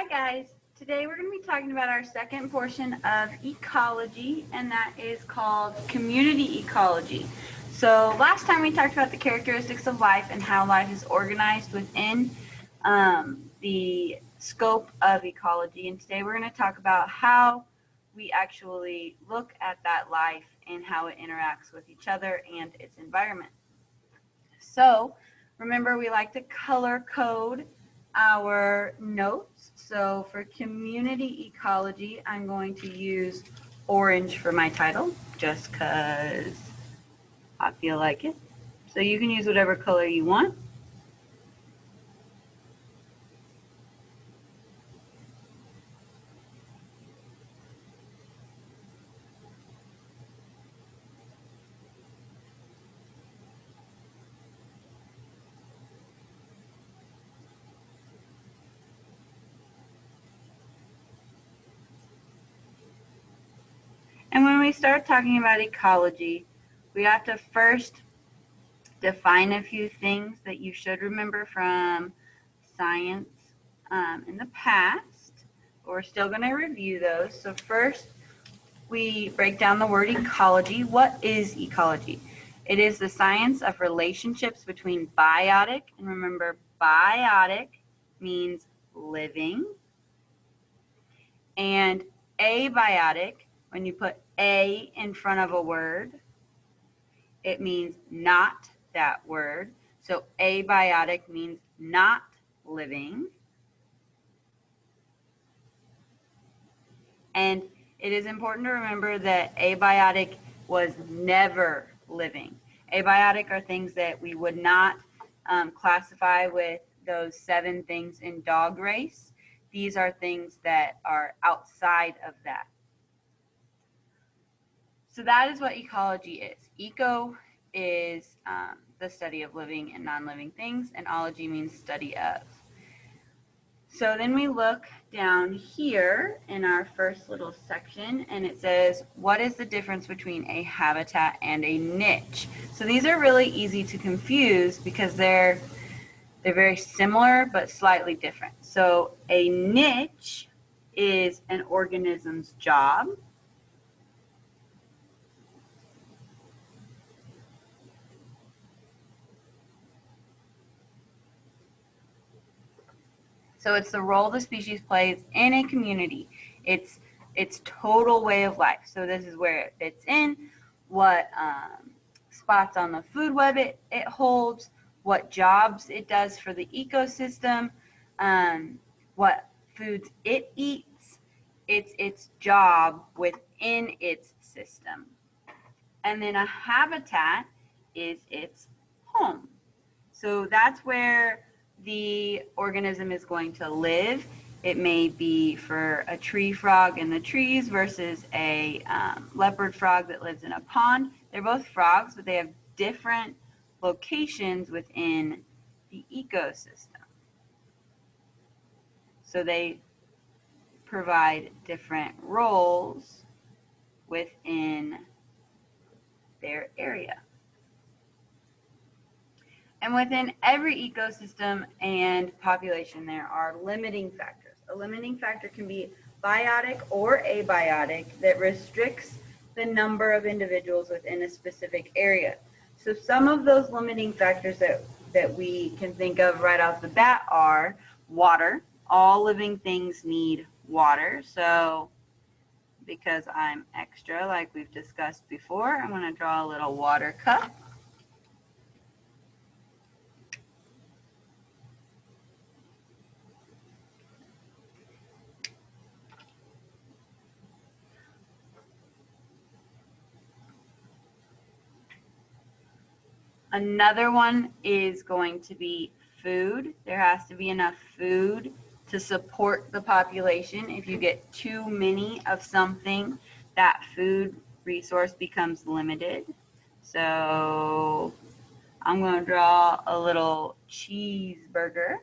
Guys, today we're going to be talking about our second portion of ecology, and that is called community ecology. So last time we talked about the characteristics of life and how life is organized within the scope of ecology, and today we're going to talk about how we actually look at that life and how it interacts with each other and its environment. So remember, we like to color code our notes. So for community ecology, I'm going to use orange for my title just because I feel like it. So you can use whatever color you want. And when we start talking about ecology, we have to first define a few things that you should remember from science in the past. We're still going to review those. So first, we break down the word ecology. What is ecology? It is the science of relationships between biotic, and remember, biotic means living, and abiotic. When you put a in front of a word, it means not that word. So abiotic means not living. And it is important to remember that abiotic was never living. Abiotic are things that we would not classify with those 7 things in dog race. These are things that are outside of that. So that is what ecology is. Eco is the study of living and non-living things, and ology means study of. So then we look down here in our first little section, and it says, what is the difference between a habitat and a niche? So these are really easy to confuse because they're very similar but slightly different. So a niche is an organism's job. So it's the role the species plays in a community. It's its total way of life. So this is where it fits in, what spots on the food web it holds, what jobs it does for the ecosystem, what foods it eats. It's its job within its system. And then a habitat is its home. So that's where the organism is going to live. It may be for a tree frog in the trees versus a leopard frog that lives in a pond. They're both frogs, but they have different locations within the ecosystem. So they provide different roles within their area. And within every ecosystem and population, there are limiting factors. A limiting factor can be biotic or abiotic that restricts the number of individuals within a specific area. So some of those limiting factors that we can think of right off the bat are water. All living things need water. So because I'm extra, like we've discussed before, I'm going to draw a little water cup. Another one is going to be food. There has to be enough food to support the population. If you get too many of something, that food resource becomes limited. So I'm going to draw a little cheeseburger.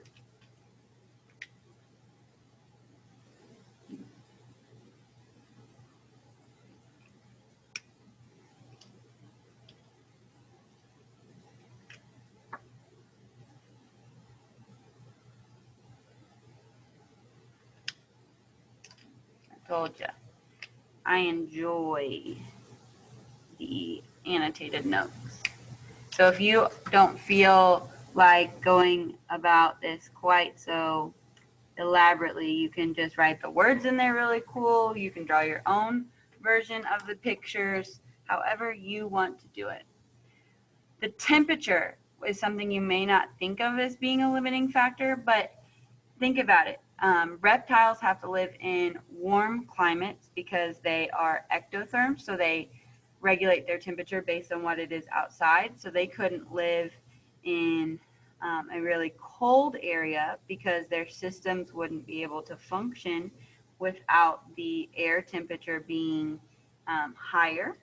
Told ya. I enjoy the annotated notes. So if you don't feel like going about this quite so elaborately, you can just write the words in there really cool. You can draw your own version of the pictures, however you want to do it. The temperature is something you may not think of as being a limiting factor, but think about it. Reptiles have to live in warm climates because they are ectotherms, so they regulate their temperature based on what it is outside. So they couldn't live in a really cold area because their systems wouldn't be able to function without the air temperature being higher.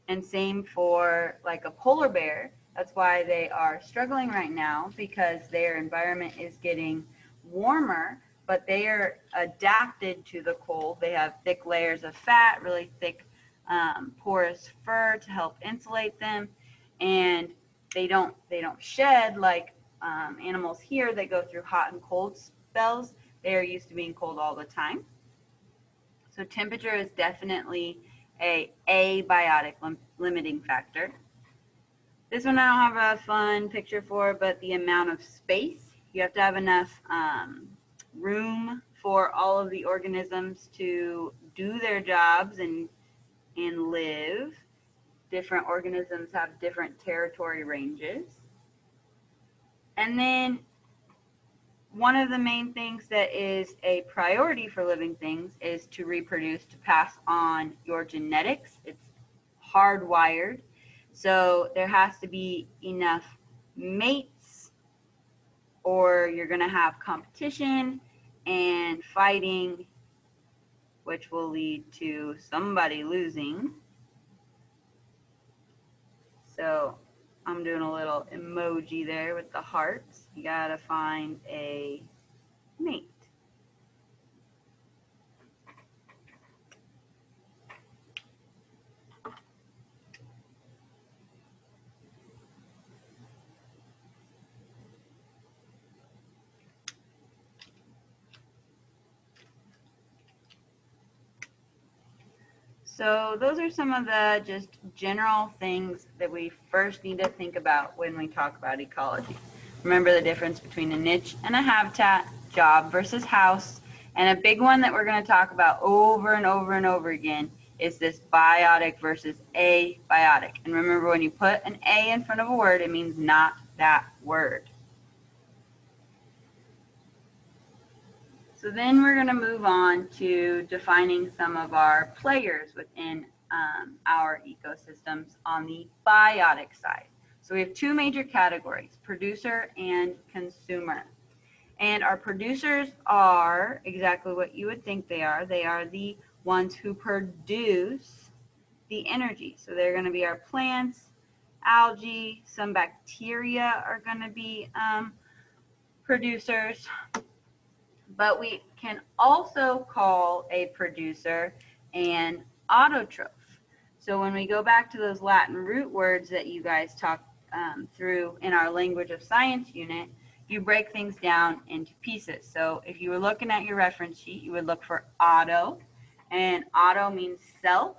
And same for like a polar bear. That's why they are struggling right now, because their environment is getting warmer, but they are adapted to the cold. They have thick layers of fat, really thick porous fur to help insulate them, and they don't shed like animals here that go through hot and cold spells. They are used to being cold all the time. So temperature is definitely a abiotic limiting factor. This one I don't have a fun picture for, but the amount of space. You have to have enough room for all of the organisms to do their jobs and live. Different organisms have different territory ranges. And then one of the main things that is a priority for living things is to reproduce, to pass on your genetics. It's hardwired. So there has to be enough mates, or you're going to have competition and fighting, which will lead to somebody losing. So I'm doing a little emoji there with the hearts. You got to find a mate. So those are some of the just general things that we first need to think about when we talk about ecology. Remember the difference between a niche and a habitat, job versus house, and a big one that we're going to talk about over and over and over again is this biotic versus abiotic. And remember, when you put an A in front of a word, it means not that word. So then we're going to move on to defining some of our players within our ecosystems on the biotic side. So we have two major categories, producer and consumer. And our producers are exactly what you would think they are. They are the ones who produce the energy. So they're going to be our plants, algae, some bacteria are going to be producers. But we can also call a producer an autotroph. So when we go back to those Latin root words that you guys talked through in our language of science unit, you break things down into pieces. So if you were looking at your reference sheet, you would look for auto, and auto means self,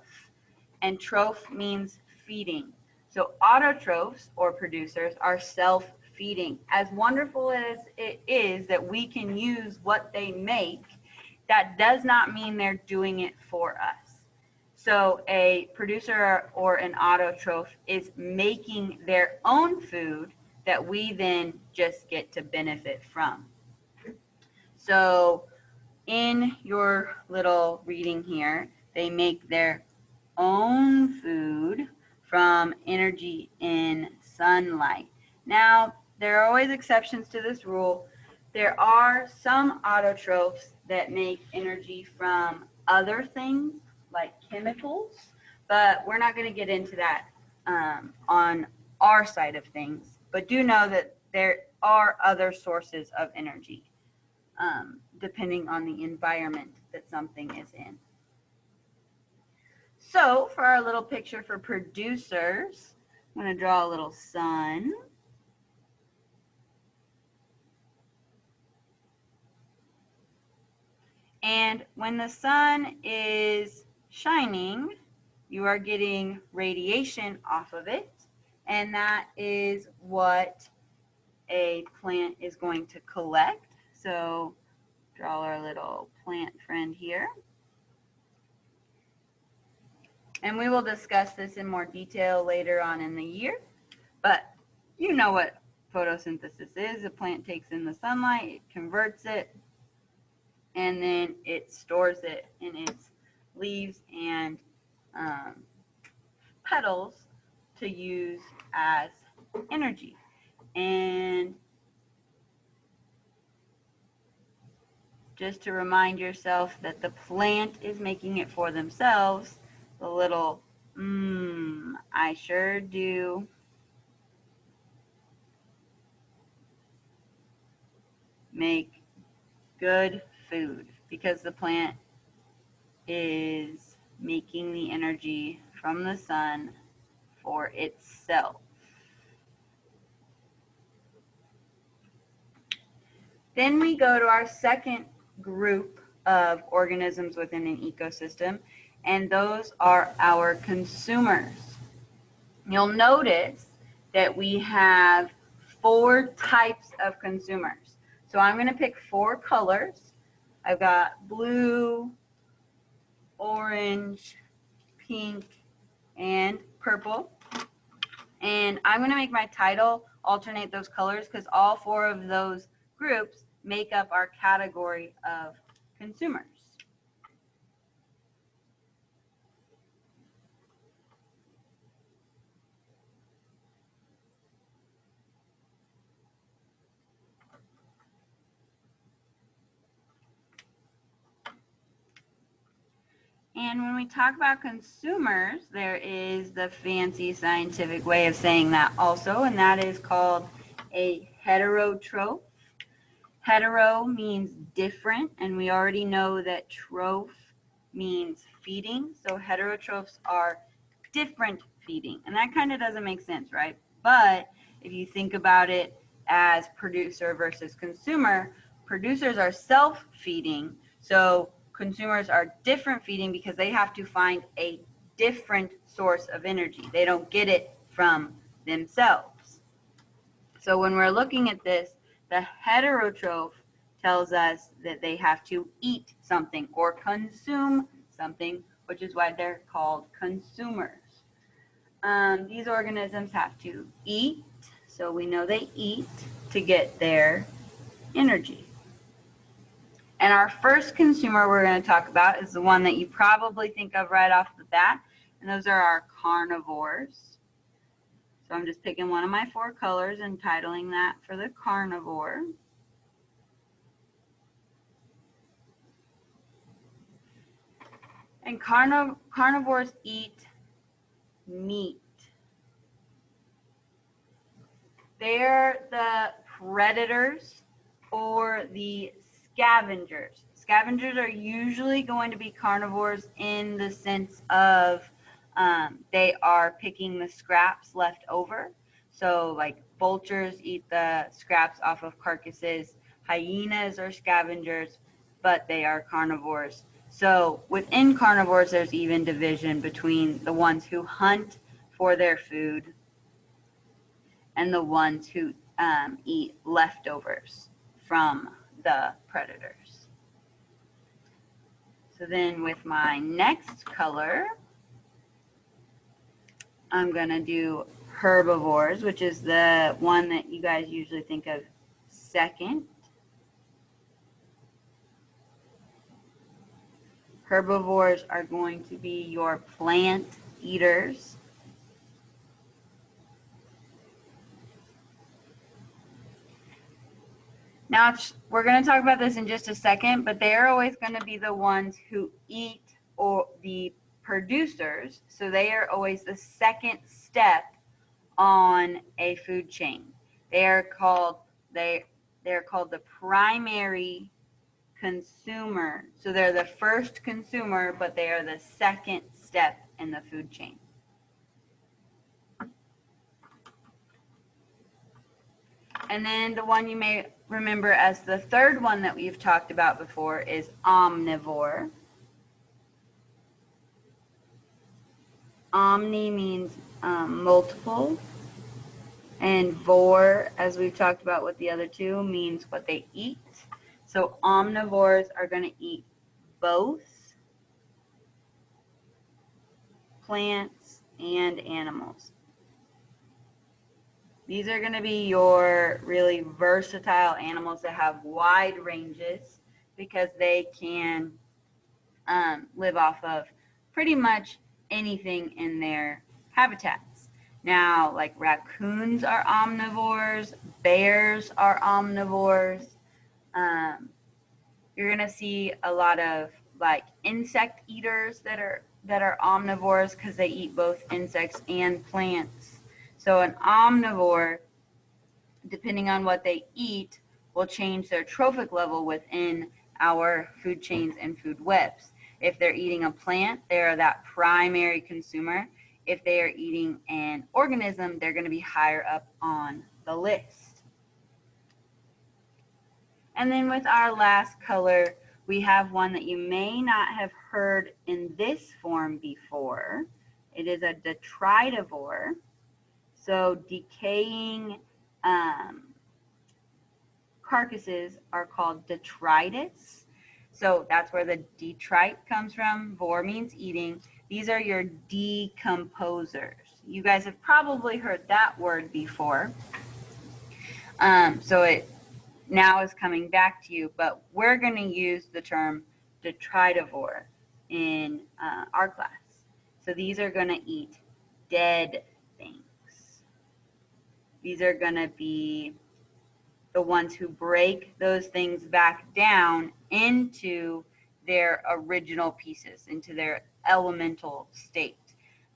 and troph means feeding. So autotrophs, or producers, are self-feeding. As wonderful as it is that we can use what they make, that does not mean they're doing it for us. So a producer or an autotroph is making their own food that we then just get to benefit from. So in your little reading here, they make their own food from energy in sunlight. Now, there are always exceptions to this rule. There are some autotrophs that make energy from other things like chemicals, but we're not going to get into that on our side of things. But do know that there are other sources of energy depending on the environment that something is in. So for our little picture for producers, I'm going to draw a little sun. And when the sun is shining, you are getting radiation off of it, and that is what a plant is going to collect. So draw our little plant friend here. And we will discuss this in more detail later on in the year, but you know what photosynthesis is. A plant takes in the sunlight, it converts it, and then it stores it in its leaves and petals to use as energy. And just to remind yourself that the plant is making it for themselves, the little, I sure do. Make good food because the plant is making the energy from the sun for itself. Then we go to our second group of organisms within an ecosystem, and those are our consumers. You'll notice that we have 4 types of consumers. So I'm going to pick 4 colors. I've got blue, orange, pink, and purple. And I'm going to make my title alternate those colors because all 4 of those groups make up our category of consumers. And when we talk about consumers, there is the fancy scientific way of saying that also, and that is called a heterotroph. Hetero means different, and we already know that troph means feeding. So heterotrophs are different feeding, and that kind of doesn't make sense, right? But if you think about it as producer versus consumer, producers are self-feeding, so consumers are different feeding because they have to find a different source of energy. They don't get it from themselves. So when we're looking at this, the heterotroph tells us that they have to eat something or consume something, which is why they're called consumers. These organisms have to eat, so we know they eat to get their energy. And our first consumer we're going to talk about is the one that you probably think of right off the bat, and those are our carnivores. So I'm just picking one of my 4 colors and titling that for the carnivore. And carnivores eat meat. They're the predators or the scavengers. Scavengers are usually going to be carnivores in the sense of they are picking the scraps left over. So like vultures eat the scraps off of carcasses. Hyenas are scavengers, but they are carnivores. So within carnivores, there's even division between the ones who hunt for their food and the ones who eat leftovers from the predators. So then with my next color, I'm going to do herbivores, which is the one that you guys usually think of second. Herbivores are going to be your plant eaters. Now, we're going to talk about this in just a second, but they're always going to be the ones who eat or the producers. So they are always the second step on a food chain. They're called the primary consumer. So they're the first consumer, but they are the second step in the food chain. And then the one you may remember as the third one that we've talked about before is omnivore. Omni means multiple, and vor, as we've talked about with the other two, means what they eat. So omnivores are going to eat both plants and animals. These are going to be your really versatile animals that have wide ranges because they can live off of pretty much anything in their habitats. Now, like raccoons are omnivores, bears are omnivores. You're gonna see a lot of like insect eaters that are omnivores because they eat both insects and plants. So an omnivore, depending on what they eat, will change their trophic level within our food chains and food webs. If they're eating a plant, they are that primary consumer. If they are eating an organism, they're going to be higher up on the list. And then with our last color, we have one that you may not have heard in this form before. It is a detritivore. So decaying carcasses are called detritus. So that's where the detrite comes from. Vor means eating. These are your decomposers. You guys have probably heard that word before. So it now is coming back to you, but we're going to use the term detritivore in our class. So these are going to eat dead things. These are going to be the ones who break those things back down into their original pieces, into their elemental state.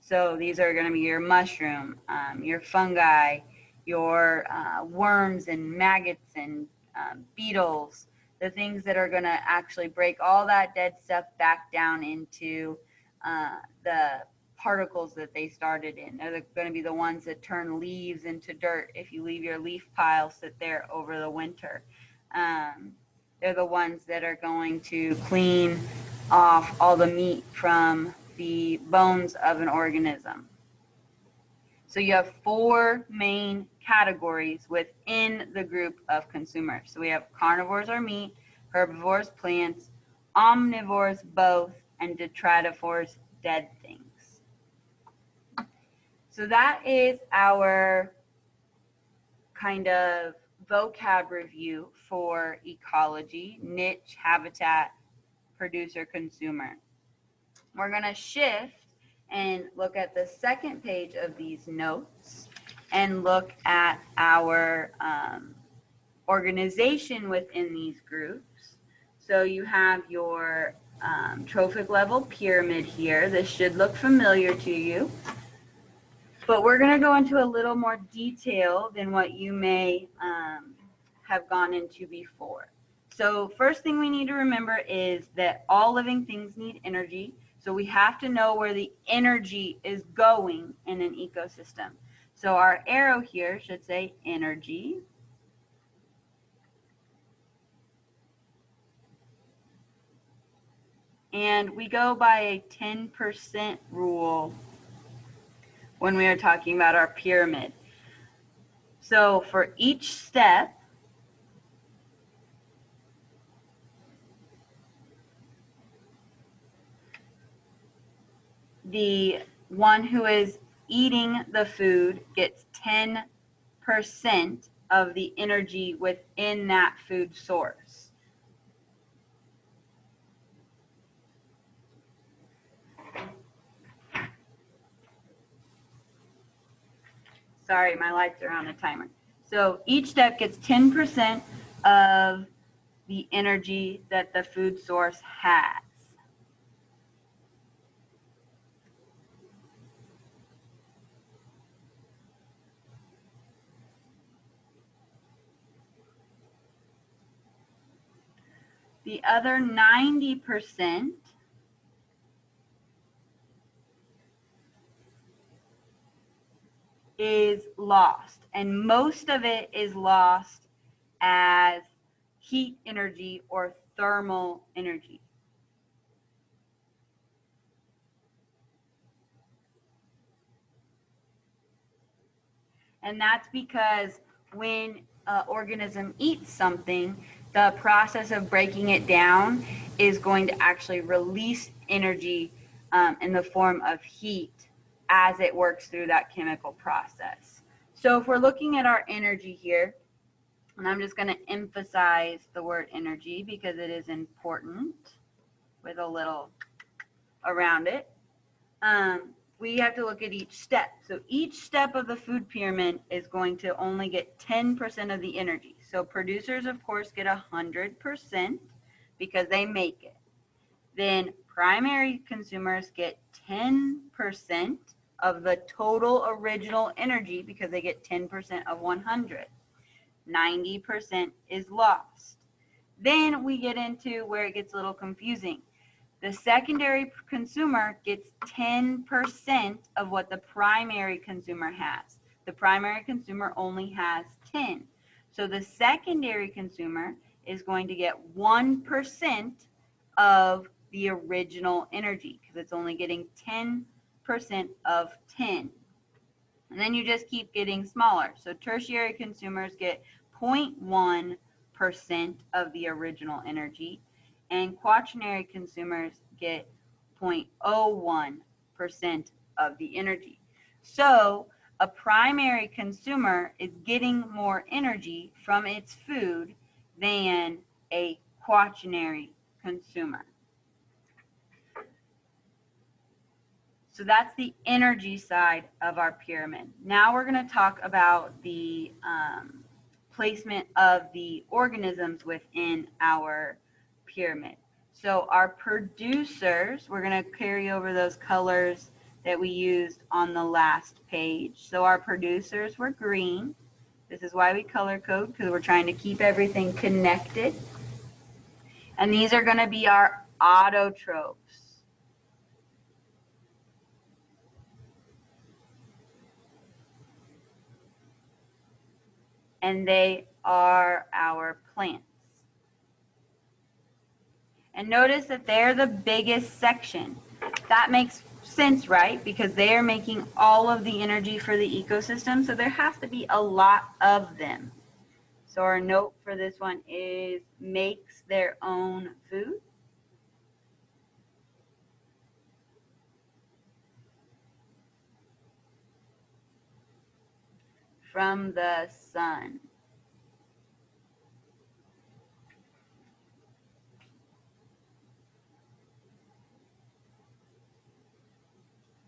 So these are going to be your mushroom, your fungi, your worms and maggots and beetles, the things that are going to actually break all that dead stuff back down into the particles that they started in. They're going to be the ones that turn leaves into dirt if you leave your leaf pile sit there over the winter. They're the ones that are going to clean off all the meat from the bones of an organism. So you have four main categories within the group of consumers. So we have carnivores or meat, herbivores, plants, omnivores, both, and detritivores, dead things. So that is our kind of vocab review for ecology, niche, habitat, producer, consumer. We're going to shift and look at the second page of these notes and look at our organization within these groups. So you have your trophic level pyramid here. This should look familiar to you. But we're going to go into a little more detail than what you may have gone into before. So first thing we need to remember is that all living things need energy. So we have to know where the energy is going in an ecosystem. So our arrow here should say energy. And we go by a 10% rule when we are talking about our pyramid. So for each step, the one who is eating the food gets 10% of the energy within that food source. Sorry, my lights are on a timer. So each step gets 10% of the energy that the food source has. The other 90% is lost. and most of it is lost as heat energy or thermal energy. And that's because when an organism eats something, the process of breaking it down is going to actually release energy in the form of heat as it works through that chemical process. So if we're looking at our energy here, and I'm just going to emphasize the word energy because it is important with a little around it. We have to look at each step. So each step of the food pyramid is going to only get 10% of the energy. So producers, of course, get 100% because they make it. Then primary consumers get 10% of the total original energy because they get 10% of 100. 90% is lost. Then we get into where it gets a little confusing. The secondary consumer gets 10% of what the primary consumer has. The primary consumer only has 10. So the secondary consumer is going to get 1% of the original energy because it's only getting 10% of 10. And then you just keep getting smaller. So tertiary consumers get 0.1% of the original energy, and quaternary consumers get 0.01% of the energy. So a primary consumer is getting more energy from its food than a quaternary consumer. So that's the energy side of our pyramid. Now we're going to talk about the placement of the organisms within our pyramid. So our producers, we're going to carry over those colors that we used on the last page. So our producers were green. This is why we color code, because we're trying to keep everything connected. And these are going to be our autotrophs. And they are our plants. And notice that they're the biggest section. That makes sense, right? Because they are making all of the energy for the ecosystem, so there has to be a lot of them. So our note for this one is makes their own food. From the sun.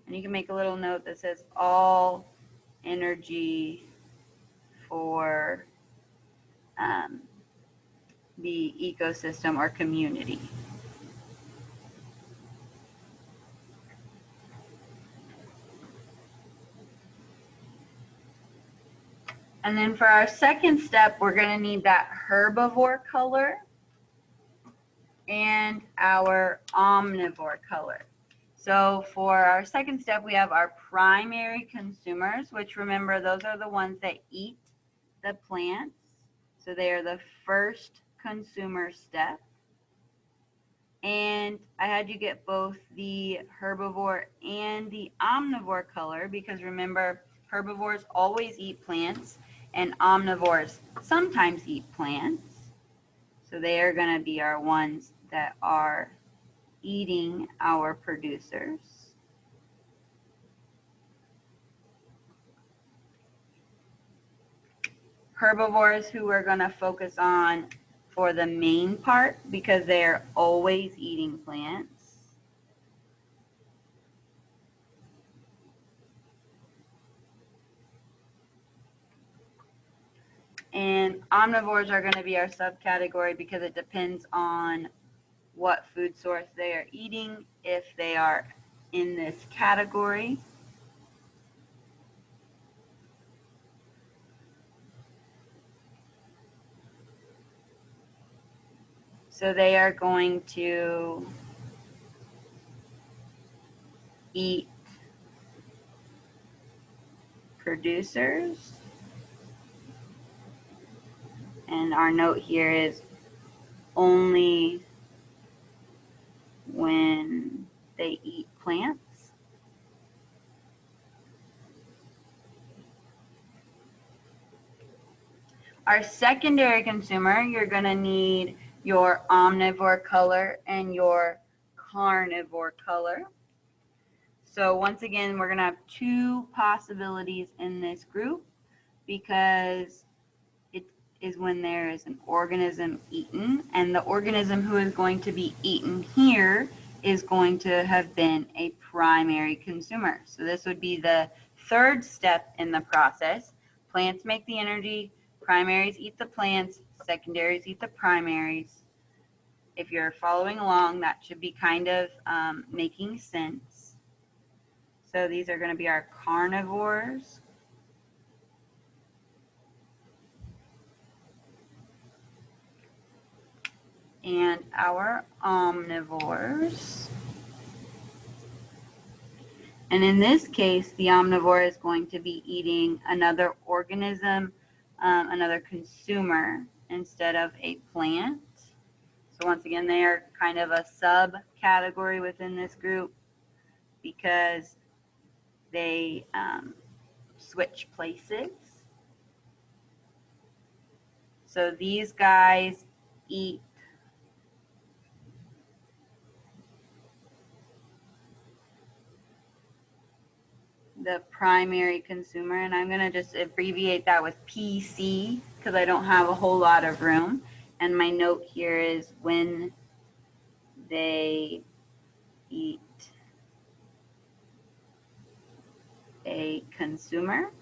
And you can make a little note that says all energy for the ecosystem or community. And then for our second step, we're going to need that herbivore color and our omnivore color. So for our second step, we have our primary consumers, which remember, those are the ones that eat the plants. So they are the first consumer step. And I had you get both the herbivore and the omnivore color because remember, herbivores always eat plants and omnivores sometimes eat plants. So they are going to be our ones that are eating our producers. Herbivores who we're going to focus on for the main part because they are always eating plants. And omnivores are going to be our subcategory because it depends on what food source they are eating, if they are in this category. So they are going to eat producers. And our note here is only when they eat plants. Our secondary consumer, you're going to need your omnivore color and your carnivore color. So once again, we're going to have two possibilities in this group because it is when there is an organism eaten, and the organism who is going to be eaten here is going to have been a primary consumer. So this would be the third step in the process. Plants make the energy, primaries eat the plants, secondaries eat the primaries. If you're following along, that should be kind of making sense. So these are going to be our carnivores. And our omnivores. And in this case, the omnivore is going to be eating another organism, another consumer, instead of a plant. So once again, they are kind of a subcategory within this group because they switch places. So these guys eat the primary consumer, and I'm going to just abbreviate that with PC because I don't have a whole lot of room. And my note here is when they eat a consumer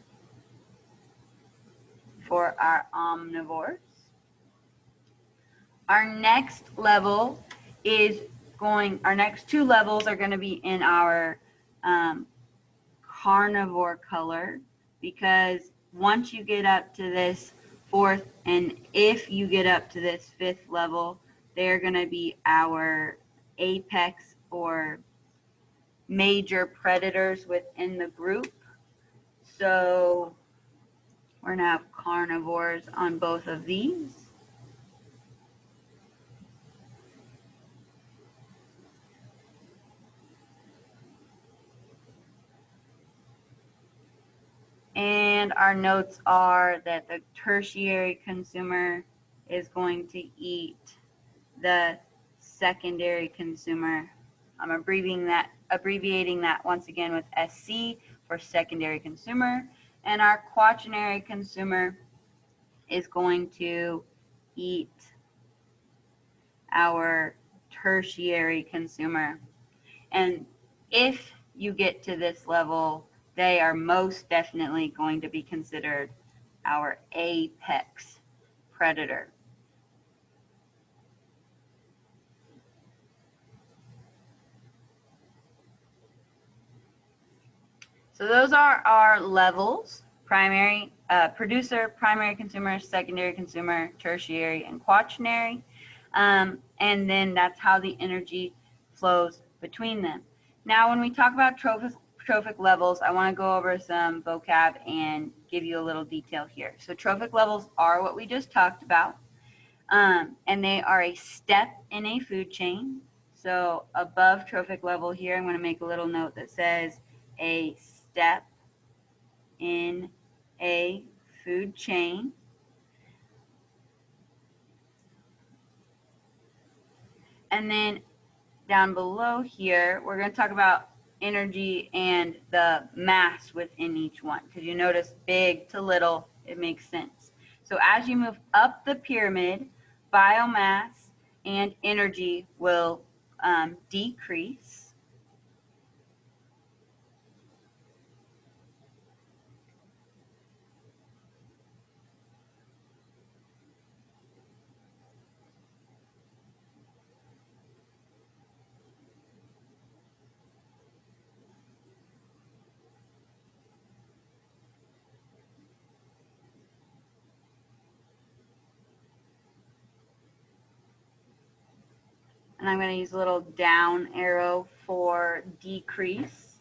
for our omnivores. Our next level is our next two levels are going to be in our carnivore color, because once you get up to this fourth, and if you get up to this fifth level, they're going to be our apex or major predators within the group. So we're going to have carnivores on both of these. And our notes are that the tertiary consumer is going to eat the secondary consumer. I'm abbreviating that once again with SC for secondary consumer. And our quaternary consumer is going to eat our tertiary consumer. And if you get to this level, they are most definitely going to be considered our apex predator. So those are our levels: primary producer, primary consumer, secondary consumer, tertiary, and quaternary. And then that's how the energy flows between them. Now, when we talk about trophic levels, I want to go over some vocab and give you a little detail here. So trophic levels are what we just talked about, and they are a step in a food chain. So above trophic level here, I'm going to make a little note that says a step in a food chain. And then down below here, we're going to talk about energy and the mass within each one, because you notice big to little, it makes sense. So as you move up the pyramid, biomass and energy will decrease. And I'm going to use a little down arrow for decrease.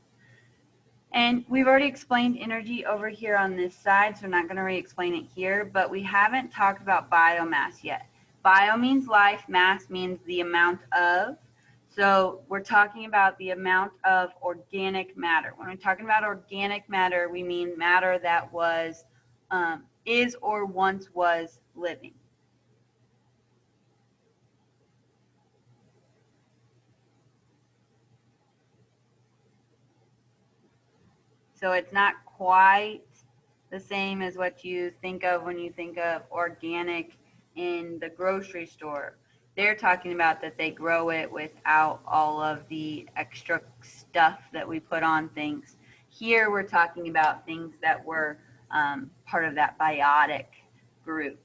And we've already explained energy over here on this side, so I'm not going to re-explain it here, but we haven't talked about biomass yet. Bio means life, mass means the amount of. So we're talking about the amount of organic matter. When we're talking about organic matter, we mean matter that was, is or once was living. So it's not quite the same as what you think of when you think of organic in the grocery store. They're talking about that they grow it without all of the extra stuff that we put on things. Here we're talking about things that were part of that biotic group.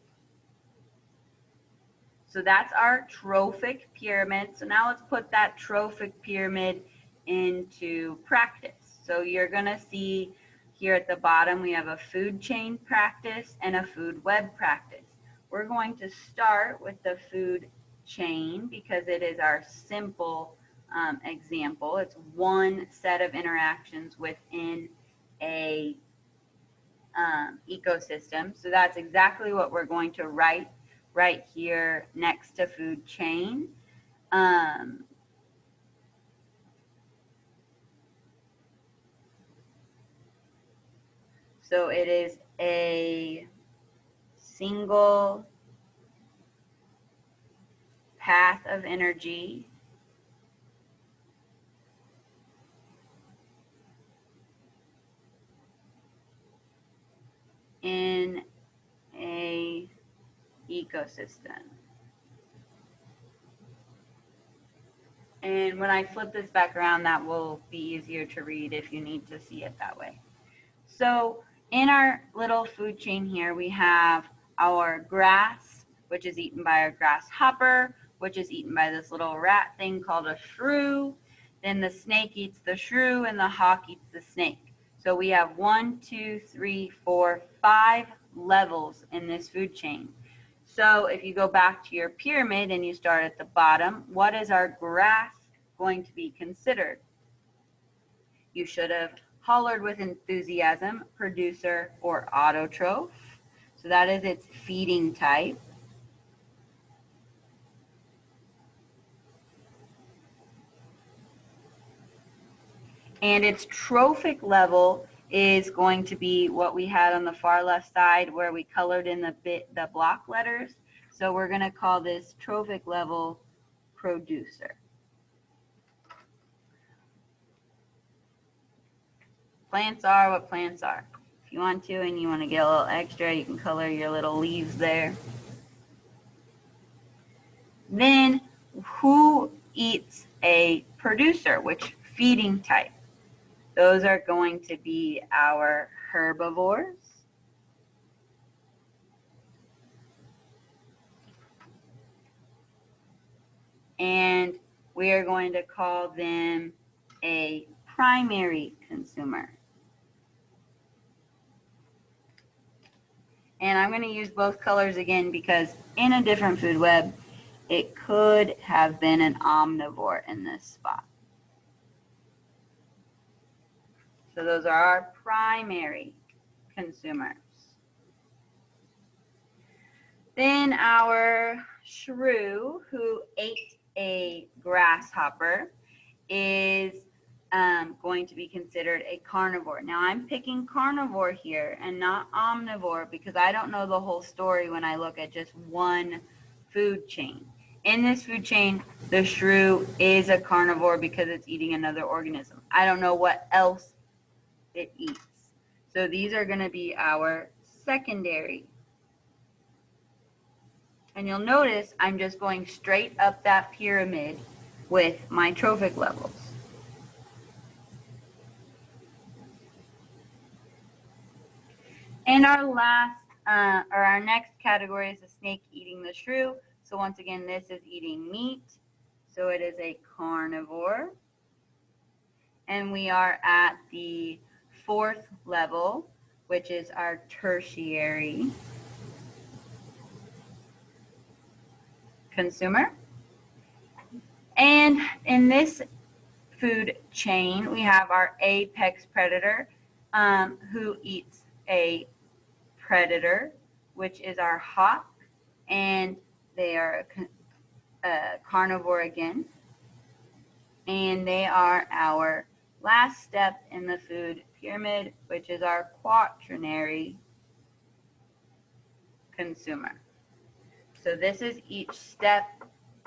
So that's our trophic pyramid. So now let's put that trophic pyramid into practice. So you're going to see here at the bottom, we have a food chain practice and a food web practice. We're going to start with the food chain because it is our simple example. It's one set of interactions within a ecosystem. So that's exactly what we're going to write right here next to food chain. So it is a single path of energy in a ecosystem. And when I flip this back around, that will be easier to read if you need to see it that way. So in our little food chain here, we have our grass, which is eaten by our grasshopper, which is eaten by this little rat thing called a shrew. Then the snake eats the shrew and the hawk eats the snake. So we have 1, 2, 3, 4, 5 levels in this food chain. So if you go back to your pyramid and you start at the bottom, what is our grass going to be considered? You should have hollered with enthusiasm, producer or autotroph. So that is its feeding type. And its trophic level is going to be what we had on the far left side where we colored in the block letters. So we're going to call this trophic level producer. Plants are what plants are. If you want to and you want to get a little extra, you can color your little leaves there. Then who eats a producer? Which feeding type? Those are going to be our herbivores. And we are going to call them a primary consumer. And I'm going to use both colors again because in a different food web, it could have been an omnivore in this spot. So those are our primary consumers. Then our shrew, who ate a grasshopper, is going to be considered a carnivore. Now I'm picking carnivore here and not omnivore because I don't know the whole story when I look at just one food chain. In this food chain, the shrew is a carnivore because it's eating another organism. I don't know what else it eats. So these are going to be our secondary. And you'll notice I'm just going straight up that pyramid with my trophic levels. And our last, or our next category is the snake eating the shrew. So once again, this is eating meat. So it is a carnivore. And we are at the 4th level, which is our tertiary consumer. And in this food chain, we have our apex predator, who eats a predator, which is our hawk, and they are a carnivore again. And they are our last step in the food pyramid, which is our quaternary consumer. So this is each step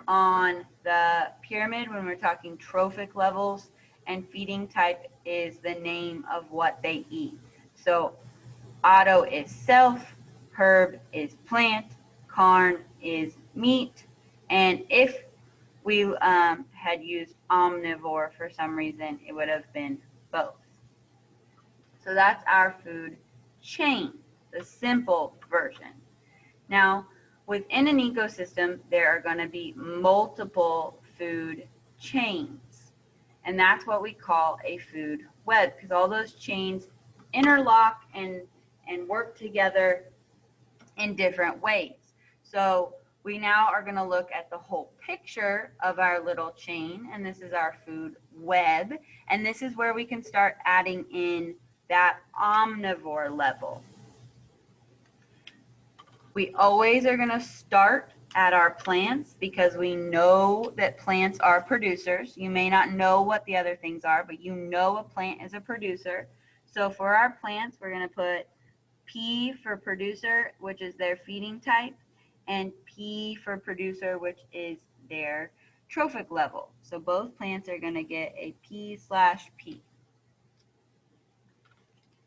on the pyramid when we're talking trophic levels, and feeding type is the name of what they eat. So auto is self, herb is plant, carn is meat, and if we had used omnivore for some reason, it would have been both. So that's our food chain, the simple version. Now, within an ecosystem, there are going to be multiple food chains, and that's what we call a food web, because all those chains interlock and work together in different ways. So we now are going to look at the whole picture of our little chain, and this is our food web, and this is where we can start adding in that omnivore level. We always are going to start at our plants because we know that plants are producers. You may not know what the other things are, but you know a plant is a producer. So for our plants, we're going to put P for producer, which is their feeding type, and P for producer, which is their trophic level. So both plants are going to get a P/P.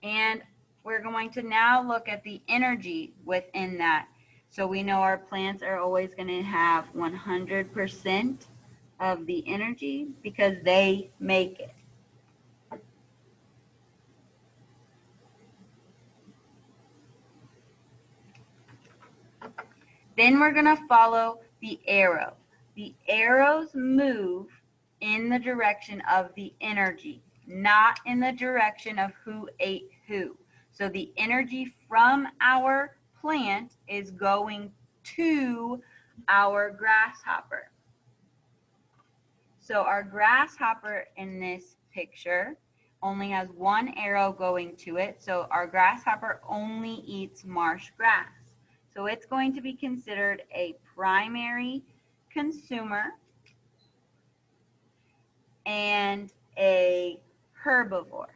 And we're going to now look at the energy within that. So we know our plants are always going to have 100% of the energy because they make it. Then we're going to follow the arrow. The arrows move in the direction of the energy, not in the direction of who ate who. So the energy from our plant is going to our grasshopper. So our grasshopper in this picture only has one arrow going to it. So our grasshopper only eats marsh grass. So it's going to be considered a primary consumer and a herbivore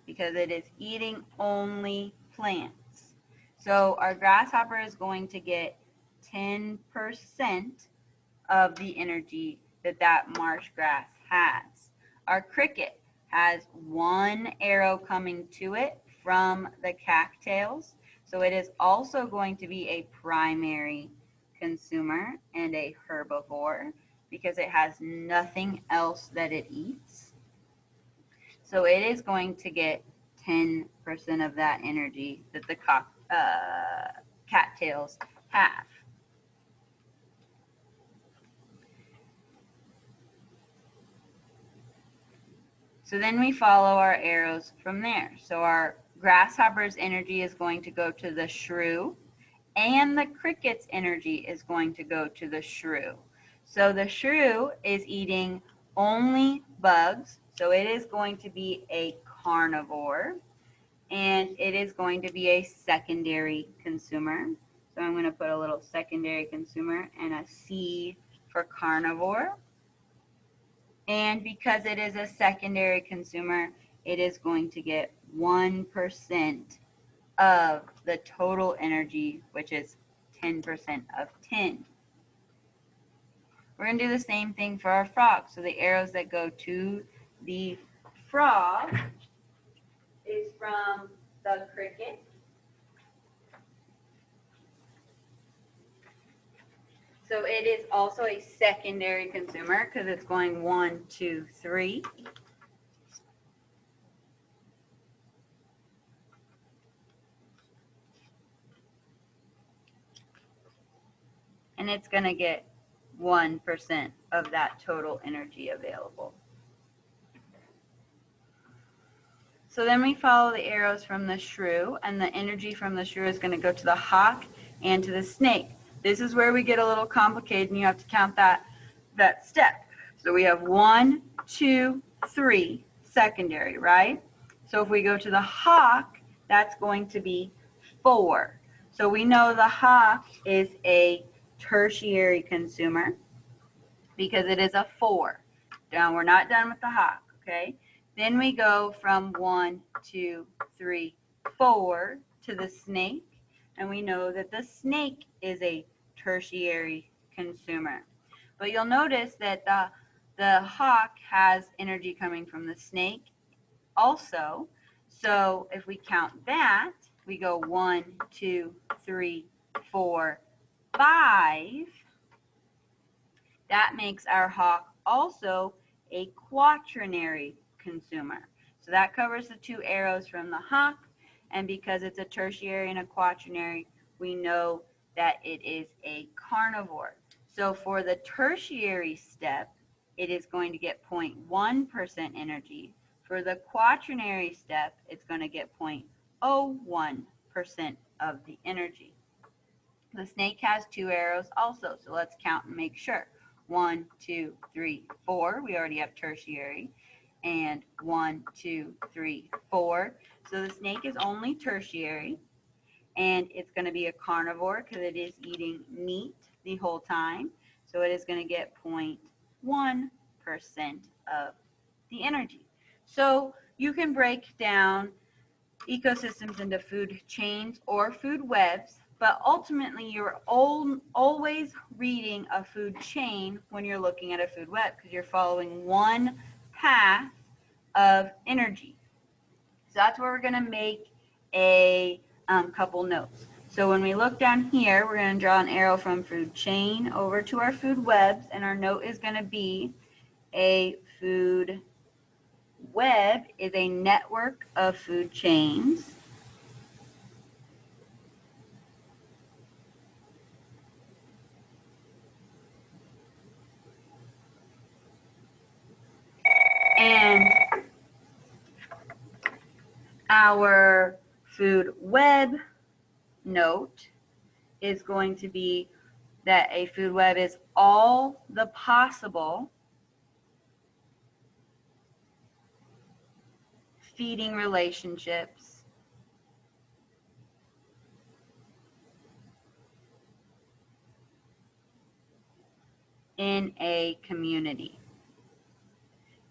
because it is eating only plants. So our grasshopper is going to get 10% of the energy that marsh grass has. Our cricket has one arrow coming to it from the cattails. So it is also going to be a primary consumer and a herbivore because it has nothing else that it eats. So it is going to get 10% of that energy that the cattails have. So then we follow our arrows from there. So our grasshopper's energy is going to go to the shrew, and the cricket's energy is going to go to the shrew. So the shrew is eating only bugs, so it is going to be a carnivore, and it is going to be a secondary consumer. So I'm going to put a little secondary consumer and a C for carnivore. And because it is a secondary consumer, it is going to get 1% of the total energy, which is 10% of 10. We're going to do the same thing for our frog. So the arrows that go to the frog is from the cricket. So it is also a secondary consumer because it's going 1, 2, 3. And it's going to get 1% of that total energy available. So then we follow the arrows from the shrew, and the energy from the shrew is going to go to the hawk and to the snake. This is where we get a little complicated, and you have to count that step. So we have 1, 2, 3 secondary, right? So if we go to the hawk, that's going to be 4. So we know the hawk is a tertiary consumer because it is a 4. Now we're not done with the hawk, okay? Then we go from 1, 2, 3, 4 to the snake, and we know that the snake is a tertiary consumer. But you'll notice that the hawk has energy coming from the snake also. So if we count that, we go 1, 2, 3, 4, 5. That makes our hawk also a quaternary consumer. So that covers the 2 arrows from the hawk, and because it's a tertiary and a quaternary, we know that it is a carnivore. So for the tertiary step, it is going to get 0.1% energy. For the quaternary step, it's going to get 0.01% of the energy. The snake has 2 arrows also, so let's count and make sure. 1, 2, 3, 4. We already have tertiary. And 1, 2, 3, 4. So the snake is only tertiary, and it's going to be a carnivore because it is eating meat the whole time. So it is going to get 0.1% of the energy. So you can break down ecosystems into food chains or food webs, but ultimately you're always reading a food chain when you're looking at a food web because you're following one path of energy. So that's where we're going to make a couple notes. So when we look down here, we're going to draw an arrow from food chain over to our food webs, and our note is going to be a food web is a network of food chains and our food web note is going to be that a food web is all the possible feeding relationships in a community.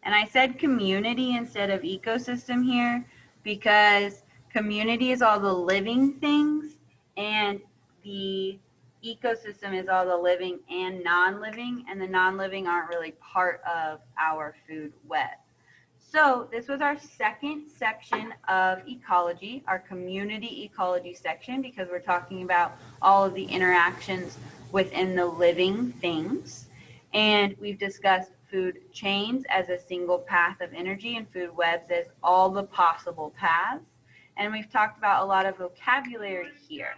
And I said community instead of ecosystem here because community is all the living things and the ecosystem is all the living and non-living, and the non-living aren't really part of our food web. So this was our second section of ecology, our community ecology section, because we're talking about all of the interactions within the living things. And we've discussed food chains as a single path of energy and food webs as all the possible paths. And we've talked about a lot of vocabulary here.